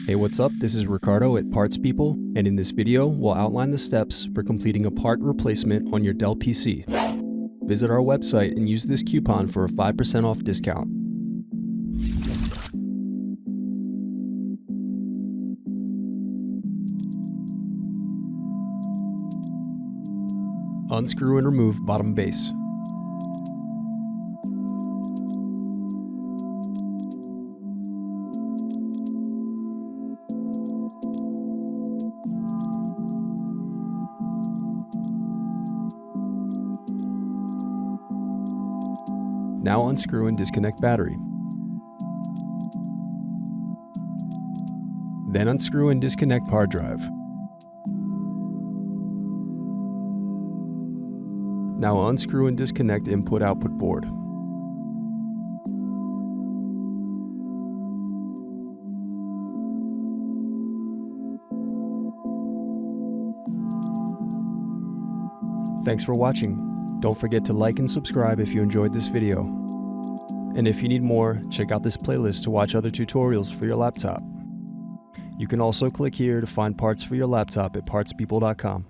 Hey, what's up? This is Ricardo at Parts People, and in this video, we'll outline the steps for completing a part replacement on your Dell PC. Visit our website and use this coupon for a 5% off discount. Unscrew and remove bottom base. Now unscrew and disconnect battery. Then unscrew and disconnect hard drive. Now unscrew and disconnect input-output board. Thanks for watching. Don't forget to like and subscribe if you enjoyed this video. And if you need more, check out this playlist to watch other tutorials for your laptop. You can also click here to find parts for your laptop at partspeople.com.